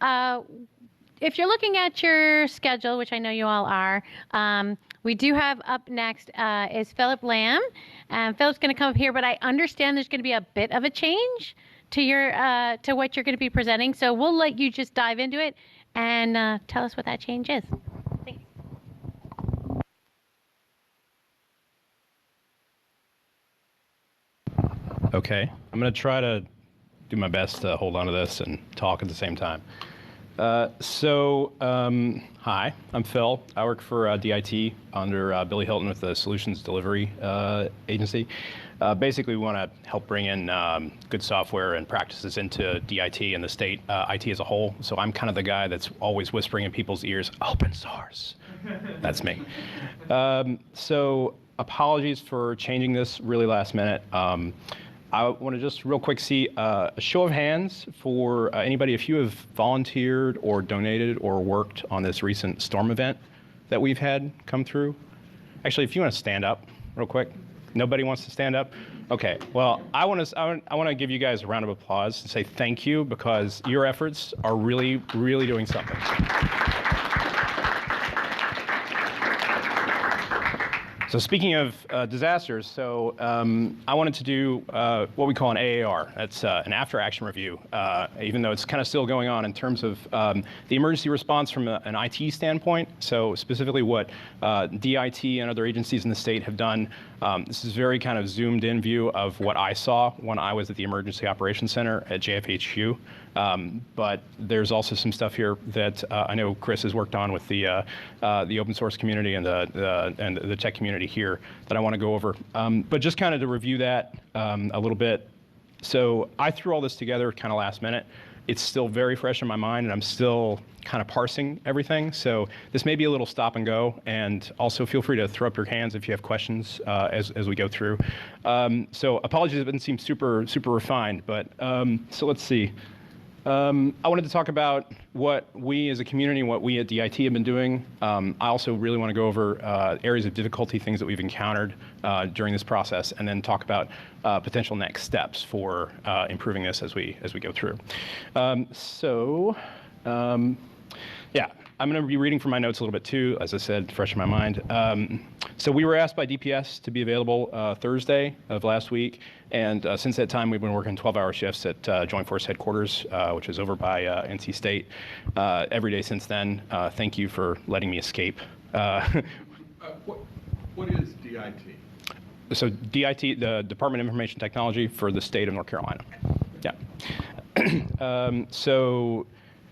if you're looking at your schedule, which I know you all are, we do have up next is Phillip Lamb. Philip's going to come up here, but I understand there's going to be a bit of a change to your to what you're going to be presenting. So we'll let you just dive into it and tell us what that change is. Thanks. Okay, I'm going to try to do my best to hold on to this and talk at the same time. Hi, I'm Phil. I work for DIT under Billy Hilton with the Solutions Delivery Agency. Basically, we want to help bring in good software and practices into DIT and the state IT as a whole. So I'm kind of the guy that's always whispering in people's ears, open source. That's me. So apologies for changing this really last minute. I want to just real quick see a show of hands for anybody, if you have volunteered or donated or worked on this recent storm event that we've had come through. Actually, if you want to stand up real quick. Nobody wants to stand up? Okay, well, I want to give you guys a round of applause and say thank you, because your efforts are really, really doing something. So speaking of disasters, so I wanted to do what we call an AAR. That's an after-action review, even though it's kind of still going on in terms of the emergency response from an IT standpoint. So specifically what DIT and other agencies in the state have done. This is very kind of zoomed-in view of what I saw when I was at the Emergency Operations Center at JFHQ. But there's also some stuff here that I know Chris has worked on with the open source community and the tech community here that I want to go over. But just kind of to review that a little bit. So I threw all this together kind of last minute. It's still very fresh in my mind, and I'm still kind of parsing everything. So this may be a little stop and go, and also feel free to throw up your hands if you have questions as we go through. So apologies if it didn't seem super refined, but so let's see. I wanted to talk about what we as a community, what we at DIT have been doing. I also really want to go over areas of difficulty, things that we've encountered during this process, and then talk about potential next steps for improving this as we go through. Yeah, I'm going to be reading from my notes a little bit too, as I said, fresh in my mind. So we were asked by DPS to be available Thursday of last week, and since that time we've been working 12-hour shifts at Joint Force Headquarters, which is over by NC State, every day since then. Thank you for letting me escape. What is DIT? So DIT, the Department of Information Technology for the state of North Carolina. Yeah. So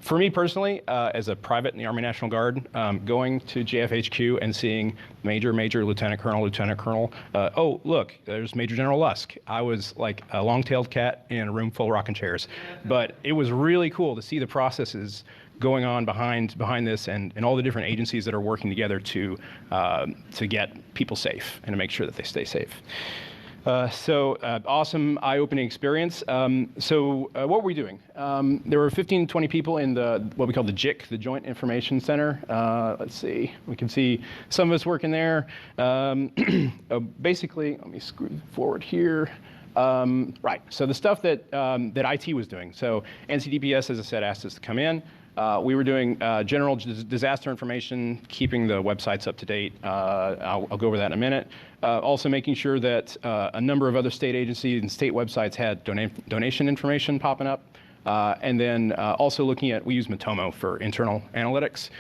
for me personally, as a private in the Army National Guard, going to JFHQ and seeing Major, Lieutenant Colonel, oh, look, there's Major General Lusk. I was like a long-tailed cat in a room full of rocking chairs. But it was really cool to see the processes going on behind this and all the different agencies that are working together to get people safe and to make sure that they stay safe. Awesome, eye-opening experience. What were we doing? There were 15 to 20 people in what we call the JIC, the Joint Information Center. Let's see, we can see some of us working there. Basically, let me screw forward here. Right, so the stuff that IT was doing. So NCDPS, as I said, asked us to come in. We were doing general disaster information, keeping the websites up to date. I'll go over that in a minute. Also making sure that a number of other state agencies and state websites had donation information popping up. And then also looking at, we use Matomo for internal analytics,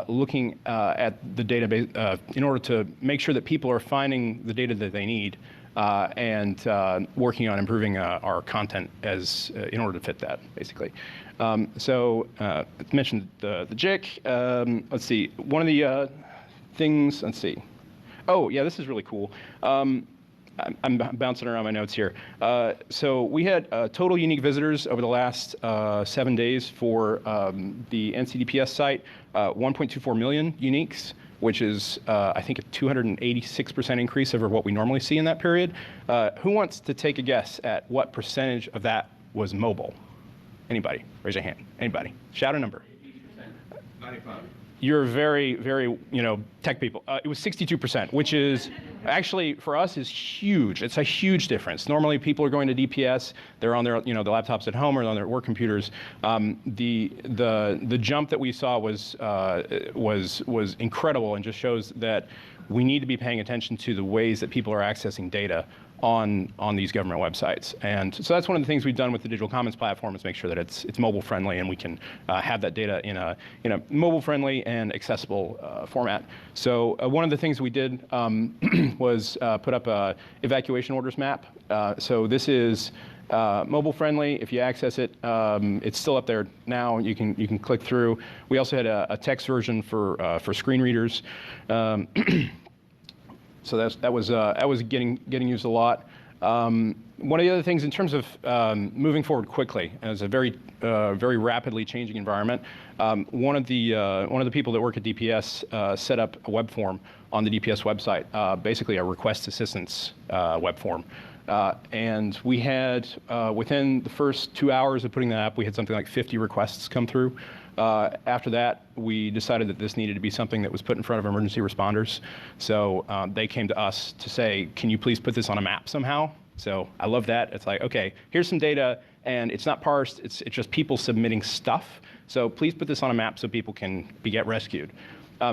looking at the database in order to make sure that people are finding the data that they need. And working on improving our content in order to fit that, basically. I mentioned the JIC. Let's see, one of the things, let's see. Oh, yeah, this is really cool. I'm bouncing around my notes here. So we had total unique visitors over the last 7 days for the NCDPS site, 1.24 million uniques, which is, I think, a 286% increase over what we normally see in that period. Who wants to take a guess at what percentage of that was mobile? Anybody? Raise your hand. Anybody? Shout a number. 95. you're very, very, tech people. It was 62%, which is actually for us is huge. It's a huge difference. Normally, people are going to DPS. They're on their, the laptops at home or on their work computers. The jump that we saw was incredible, and just shows that we need to be paying attention to the ways that people are accessing data on these government websites. And so that's one of the things we've done with the Digital Commons platform, is make sure that it's mobile friendly, and we can have that data in a mobile friendly and accessible format. So one of the things we did was put up a evacuation orders map. So this is mobile friendly. If you access it, it's still up there now. You can click through. We also had a text version for screen readers. So that was getting used a lot. One of the other things in terms of moving forward quickly, as a very rapidly changing environment, one of the people that work at DPS set up a web form on the DPS website, basically a request assistance web form. And we had, within the first 2 hours of putting that up, we had something like 50 requests come through. After that, we decided that this needed to be something that was put in front of emergency responders. So they came to us to say, can you please put this on a map somehow? So I love that. It's like, okay, here's some data, and it's not parsed. It's just people submitting stuff. So please put this on a map so people can get rescued.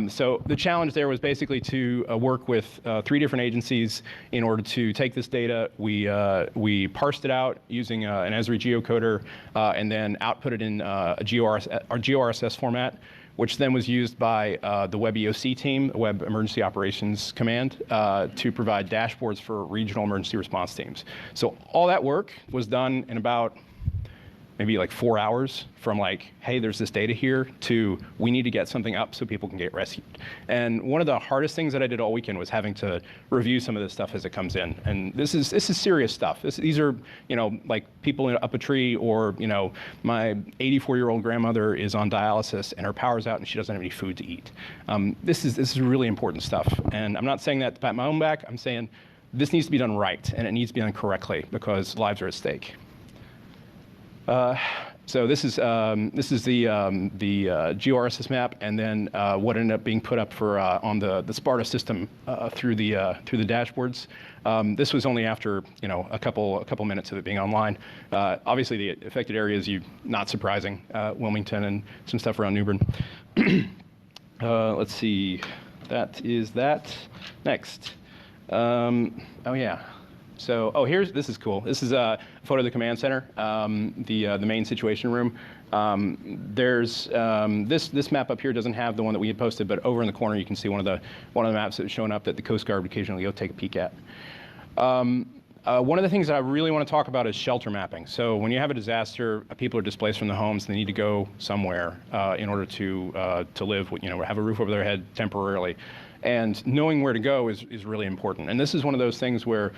So the challenge there was basically to work with 3 different agencies in order to take this data. We parsed it out using an Esri geocoder, and then output it in a GORSS format, which then was used by the Web EOC team, the Web Emergency Operations Command, to provide dashboards for regional emergency response teams. So all that work was done in about maybe like 4 hours, from like, hey, there's this data here, to we need to get something up so people can get rescued. And one of the hardest things that I did all weekend was having to review some of this stuff as it comes in. And this is serious stuff. These are, like people up a tree, or, my 84-year-old grandmother is on dialysis and her power's out and she doesn't have any food to eat. This is really important stuff. And I'm not saying that to pat my own back. I'm saying this needs to be done right, and it needs to be done correctly, because lives are at stake. So this is the GORSS map, and then what ended up being put up for on the Sparta system through the dashboards. This was only after a couple minutes of it being online. Obviously, the affected areas, not surprising, Wilmington and some stuff around New Bern. Let's see, that is that. Next, oh yeah. So, this is cool. This is a photo of the command center, the main situation room. There's this map up here doesn't have the one that we had posted, but over in the corner you can see one of the maps that was showing up that the Coast Guard would occasionally go take a peek at. One of the things that I really want to talk about is shelter mapping. So when you have a disaster, people are displaced from the homes, they need to go somewhere in order to live, have a roof over their head temporarily. And knowing where to go is really important. And this is one of those things where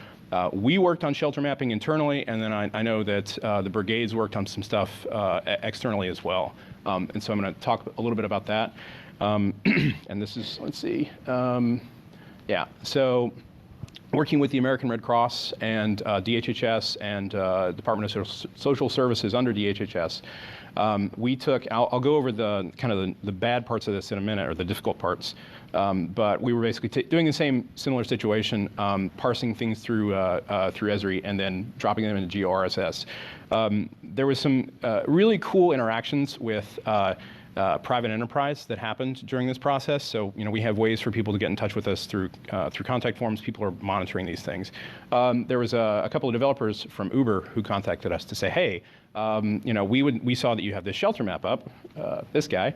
we worked on shelter mapping internally, and then I know that the brigades worked on some stuff externally as well. And so I'm going to talk a little bit about that. And this is, let's see, yeah. So working with the American Red Cross and DHHS and Department of Social Services under DHHS, we took, I'll go over the kind of the bad parts of this in a minute, or the difficult parts. But we were basically doing the similar situation, parsing things through Esri and then dropping them into GORSS. There was some really cool interactions with private enterprise that happened during this process. So we have ways for people to get in touch with us through contact forms. People are monitoring these things. There was a couple of developers from Uber who contacted us to say, hey, we saw that you have this shelter map up, this guy.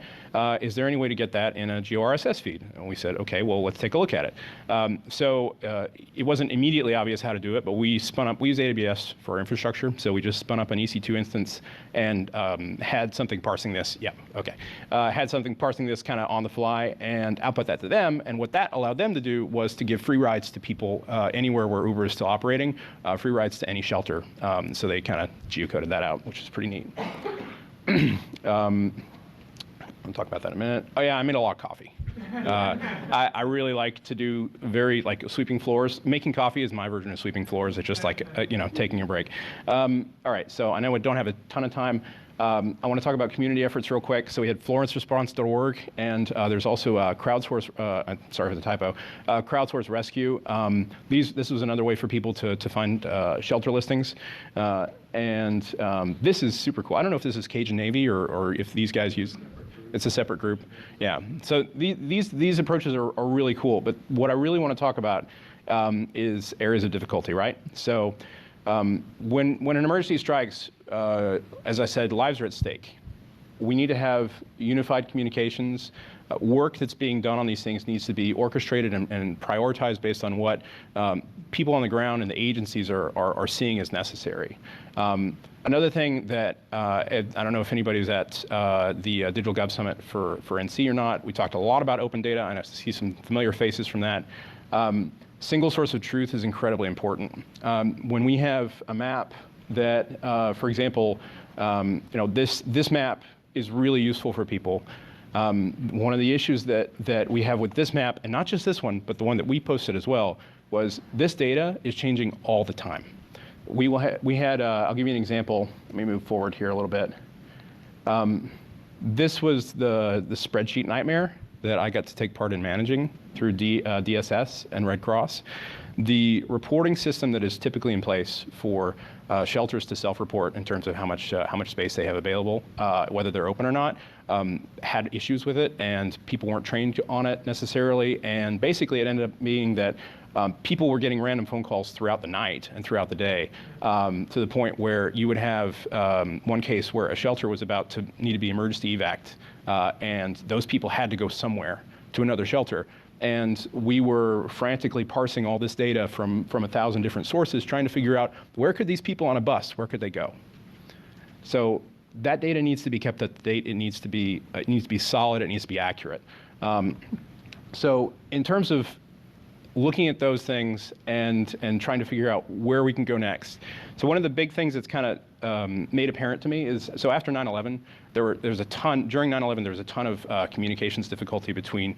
Is there any way to get that in a GORSS feed? And we said, okay, well, let's take a look at it. So it wasn't immediately obvious how to do it, but we use AWS for our infrastructure. So we just spun up an EC2 instance and had something parsing this. Yeah, okay. Had something parsing this kind of on the fly and output that to them. And what that allowed them to do was to give free rides to people anywhere where Uber is still operating, free rides to any shelter. So they kind of geocoded that out, which is pretty neat. I'll talk about that in a minute. Oh yeah, I made a lot of coffee. I really like to do sweeping floors. Making coffee is my version of sweeping floors. It's just like taking a break. All right, so I know we don't have a ton of time. I want to talk about community efforts real quick. So we had FlorenceResponse.org, and there's also crowdsource. Sorry for the typo. Crowdsource Rescue. This was another way for people to find shelter listings, and this is super cool. I don't know if this is Cajun Navy or if these guys use. It's a separate group. Yeah. So these approaches are really cool. But what I really want to talk about is areas of difficulty, right? So when an emergency strikes, as I said, lives are at stake. We need to have unified communications. Work that's being done on these things needs to be orchestrated and prioritized based on what people on the ground and the agencies are seeing as necessary. Another thing that, I don't know if anybody's at the Digital Gov Summit for NC or not, we talked a lot about open data, and I see some familiar faces from that. Single source of truth is incredibly important. When we have a map that, for example, this map is really useful for people. One of the issues that we have with this map, and not just this one, but the one that we posted as well, was this data is changing all the time. We had I'll give you an example. Let me move forward here a little bit. This was the spreadsheet nightmare that I got to take part in managing through DSS and Red Cross. The reporting system that is typically in place for shelters to self-report in terms of how much space they have available, whether they're open or not, had issues with it, and people weren't trained on it necessarily. And basically, it ended up being that people were getting random phone calls throughout the night and throughout the day, to the point where you would have one case where a shelter was about to need to be emergency evac'd, and those people had to go somewhere to another shelter. And we were frantically parsing all this data from 1,000 different sources, trying to figure out where could these people on a bus, where could they go? So that data needs to be kept up to date. It needs to be solid. It needs to be accurate. So in terms of looking at those things and trying to figure out where we can go next. So one of the big things that's kind of made apparent to me is, so after 9/11, there's a ton, during 9/11, there was a ton of communications difficulty between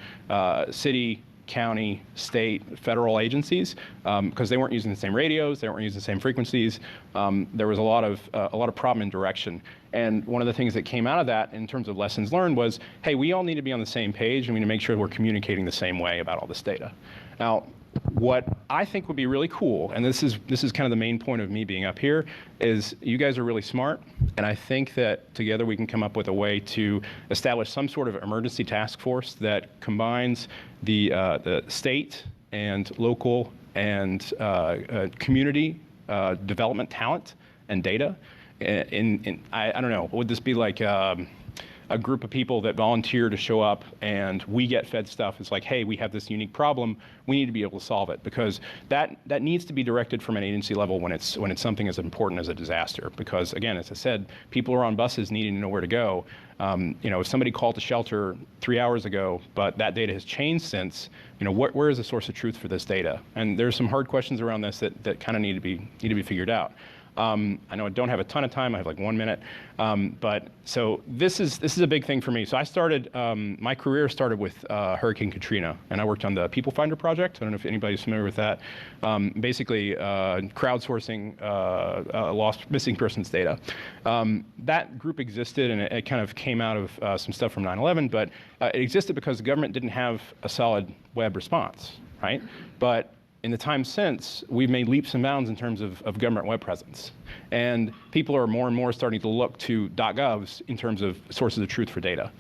city, county, state, federal agencies, because they weren't using the same radios, they weren't using the same frequencies. There was a lot of problem in direction. And one of the things that came out of that in terms of lessons learned was, hey, we all need to be on the same page, and we need to make sure we're communicating the same way about all this data. Now, what I think would be really cool, and this is kind of the main point of me being up here, is you guys are really smart, and I think that together we can come up with a way to establish some sort of emergency task force that combines the state and local and community development talent and data. I don't know, would this be like a group of people that volunteer to show up and we get fed stuff? It's like, hey, we have this unique problem, we need to be able to solve it, because that needs to be directed from an agency level when it's something as important as a disaster. Because again, as I said, people are on buses needing to know where to go. If somebody called the shelter 3 hours ago, but that data has changed since, where is the source of truth for this data? And there's some hard questions around this that kind of need to be figured out. I know I don't have a ton of time. I have like 1 minute. But so this is a big thing for me. So I started, my career started with Hurricane Katrina, and I worked on the People Finder project. I don't know if anybody's familiar with that. Basically, crowdsourcing lost missing persons data. That group existed, and it kind of came out of some stuff from 9/11, but it existed because the government didn't have a solid web response, right? But in the time since, we've made leaps and bounds in terms of government web presence. And people are more and more starting to look to .govs in terms of sources of truth for data.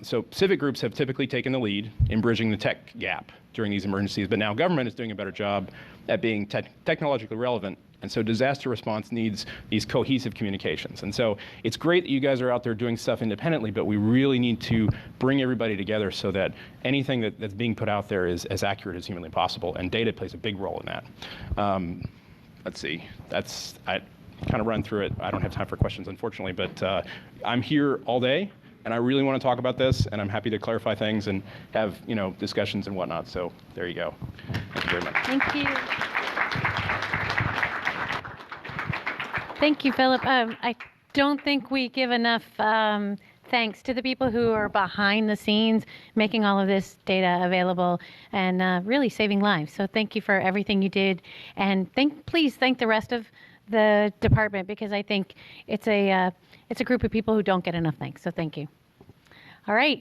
So civic groups have typically taken the lead in bridging the tech gap during these emergencies, but now government is doing a better job at being technologically relevant. And so disaster response needs these cohesive communications. And so it's great that you guys are out there doing stuff independently, but we really need to bring everybody together so that anything that's being put out there is as accurate as humanly possible. And data plays a big role in that. Let's see. I kind of run through it. I don't have time for questions, unfortunately, but I'm here all day, and I really want to talk about this, and I'm happy to clarify things and have discussions and whatnot. So there you go. Thank you very much. Thank you. Thank you, Philip. I don't think we give enough thanks to the people who are behind the scenes making all of this data available and really saving lives. So thank you for everything you did. And please thank the rest of the department, because I think it's a it's a group of people who don't get enough thanks. So thank you. All right.